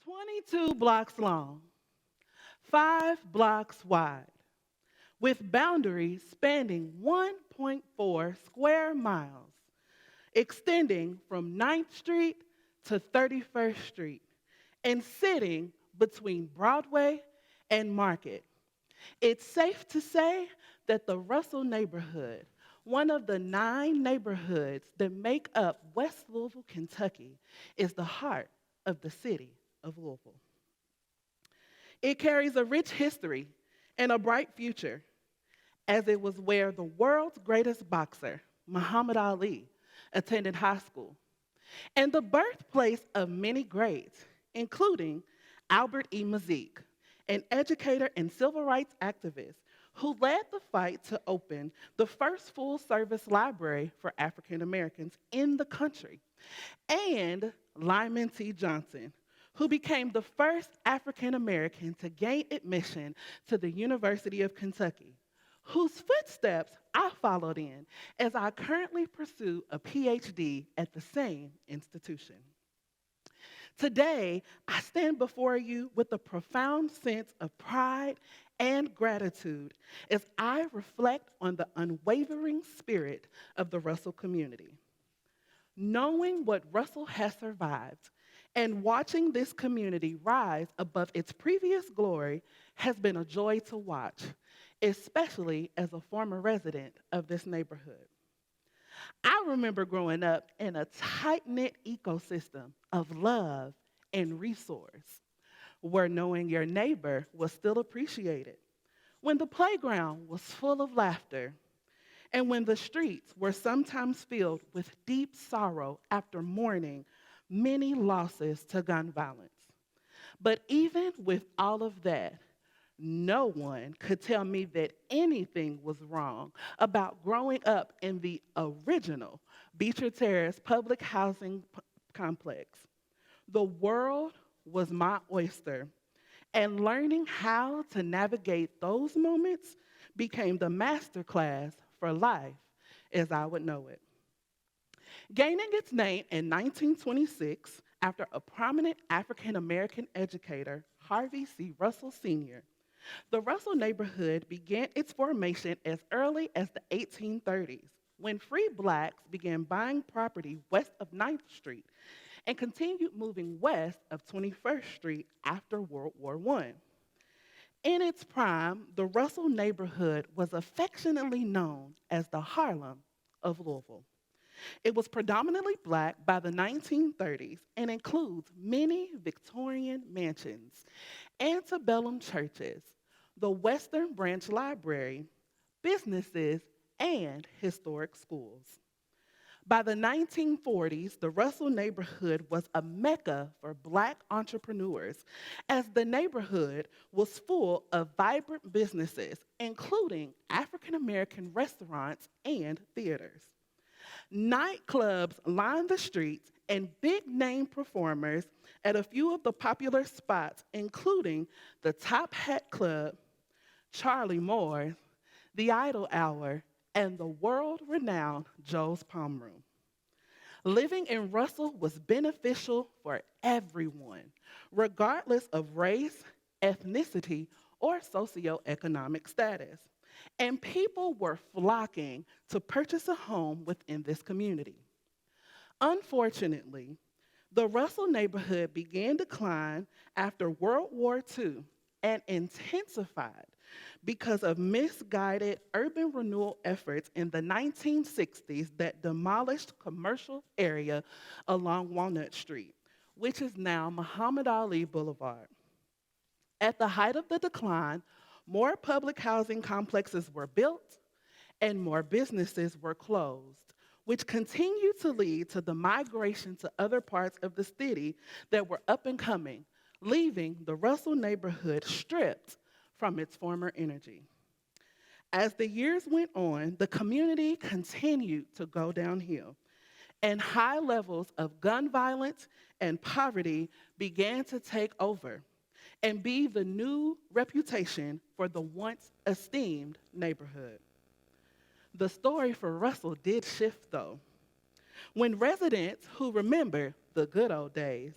22 blocks long, 5 blocks wide, with boundaries spanning 1.4 square miles, extending from 9th Street to 31st Street, and sitting between Broadway and Market. It's safe to say that the Russell neighborhood, one of the 9 neighborhoods that make up West Louisville, Kentucky, is the heart of the city of Louisville. It carries a rich history and a bright future, as it was where the world's greatest boxer, Muhammad Ali, attended high school, and the birthplace of many greats, including Albert E. Mazik, an educator and civil rights activist who led the fight to open the first full-service library for African Americans in the country, and Lyman T. Johnson, who became the first African American to gain admission to the University of Kentucky, whose footsteps I followed in as I currently pursue a PhD at the same institution. Today, I stand before you with a profound sense of pride and gratitude as I reflect on the unwavering spirit of the Russell community. Knowing what Russell has survived and watching this community rise above its previous glory has been a joy to watch, especially as a former resident of this neighborhood. I remember growing up in a tight-knit ecosystem of love and resource, where knowing your neighbor was still appreciated, when the playground was full of laughter, and when the streets were sometimes filled with deep sorrow after mourning many losses to gun violence. But even with all of that, no one could tell me that anything was wrong about growing up in the original Beecher Terrace public housing complex. The world was my oyster, and learning how to navigate those moments became the masterclass for life as I would know it. Gaining its name in 1926 after a prominent African American educator, Harvey C. Russell Sr., the Russell neighborhood began its formation as early as the 1830s, when free blacks began buying property west of 9th Street and continued moving west of 21st Street after World War I. In its prime, the Russell neighborhood was affectionately known as the Harlem of Louisville. It was predominantly black by the 1930s and includes many Victorian mansions, antebellum churches, the Western Branch Library, businesses, and historic schools. By the 1940s, the Russell neighborhood was a mecca for black entrepreneurs, as the neighborhood was full of vibrant businesses, including African American restaurants and theaters. Nightclubs lined the streets, and big-name performers at a few of the popular spots, including the Top Hat Club, Charlie Moore's, the Idle Hour, and the world-renowned Joe's Palm Room. Living in Russell was beneficial for everyone, regardless of race, ethnicity, or socioeconomic status. And people were flocking to purchase a home within this community. Unfortunately, the Russell neighborhood began decline after World War II and intensified because of misguided urban renewal efforts in the 1960s that demolished commercial area along Walnut Street, which is now Muhammad Ali Boulevard. At the height of the decline, more public housing complexes were built and more businesses were closed, which continued to lead to the migration to other parts of the city that were up and coming, leaving the Russell neighborhood stripped from its former energy. As the years went on, the community continued to go downhill, and high levels of gun violence and poverty began to take over and be the new reputation for the once esteemed neighborhood. The story for Russell did shift, though, when residents who remember the good old days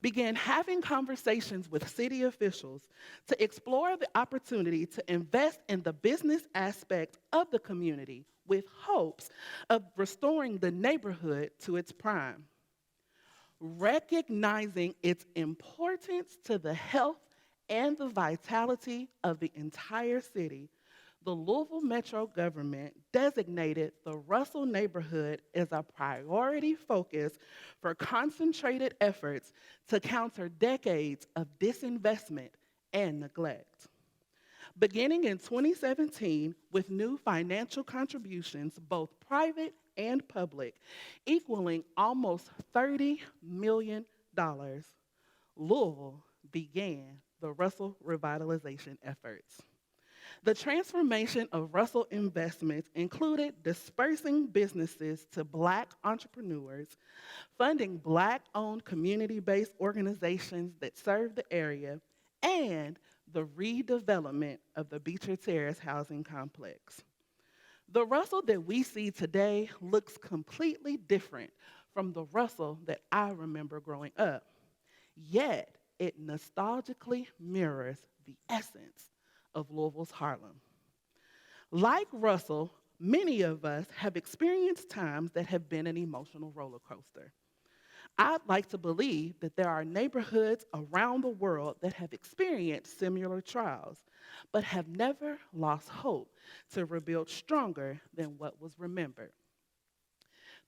began having conversations with city officials to explore the opportunity to invest in the business aspect of the community with hopes of restoring the neighborhood to its prime. Recognizing its importance to the health and the vitality of the entire city, the Louisville Metro government designated the Russell neighborhood as a priority focus for concentrated efforts to counter decades of disinvestment and neglect. Beginning in 2017, with new financial contributions, both private and public, equaling almost $30 million, Louisville began the Russell revitalization efforts. The transformation of Russell investments included dispersing businesses to Black entrepreneurs, funding Black-owned community-based organizations that serve the area, and the redevelopment of the Beecher Terrace housing complex. The Russell that we see today looks completely different from the Russell that I remember growing up, yet it nostalgically mirrors the essence of Louisville's Harlem. Like Russell, many of us have experienced times that have been an emotional roller coaster. I'd like to believe that there are neighborhoods around the world that have experienced similar trials, but have never lost hope to rebuild stronger than what was remembered.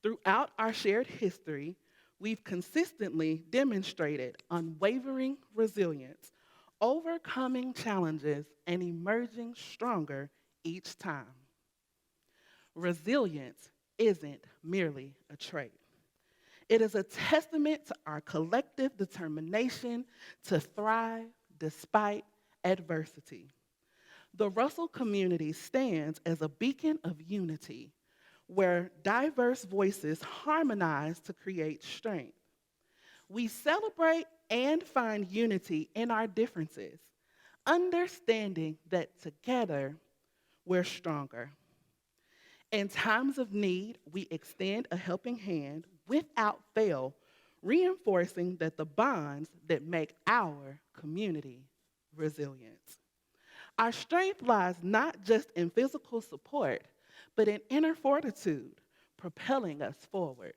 Throughout our shared history, we've consistently demonstrated unwavering resilience, overcoming challenges and emerging stronger each time. Resilience isn't merely a trait. It is a testament to our collective determination to thrive despite adversity. The Russell community stands as a beacon of unity where diverse voices harmonize to create strength. We celebrate and find unity in our differences, understanding that together we're stronger. In times of need, we extend a helping hand without fail, reinforcing that the bonds that make our community resilient. Our strength lies not just in physical support, but in inner fortitude, propelling us forward.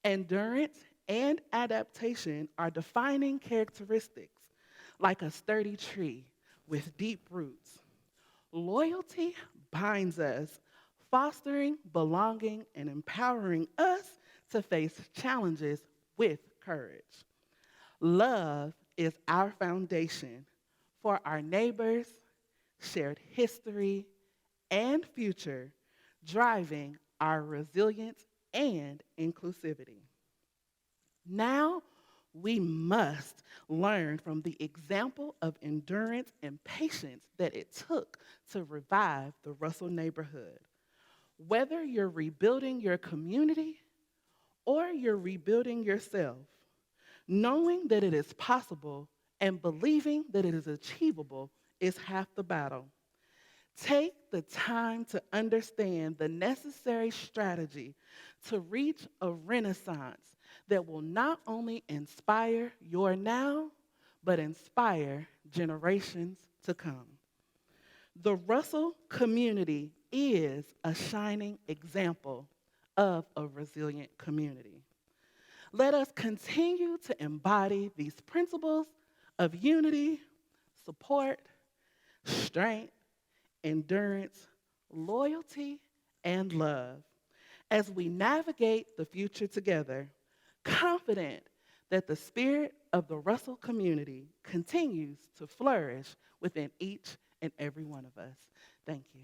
Endurance and adaptation are defining characteristics, like a sturdy tree with deep roots. Loyalty binds us, fostering belonging and empowering us to face challenges with courage. Love is our foundation for our neighbors, shared history, and future, driving our resilience and inclusivity. Now, we must learn from the example of endurance and patience that it took to revive the Russell neighborhood. Whether you're rebuilding your community or you're rebuilding yourself, knowing that it is possible and believing that it is achievable is half the battle. Take the time to understand the necessary strategy to reach a renaissance that will not only inspire your now, but inspire generations to come. The Russell community is a shining example of a resilient community. Let us continue to embody these principles of unity, support, strength, endurance, loyalty, and love as we navigate the future together, confident that the spirit of the Russell community continues to flourish within each and every one of us. Thank you.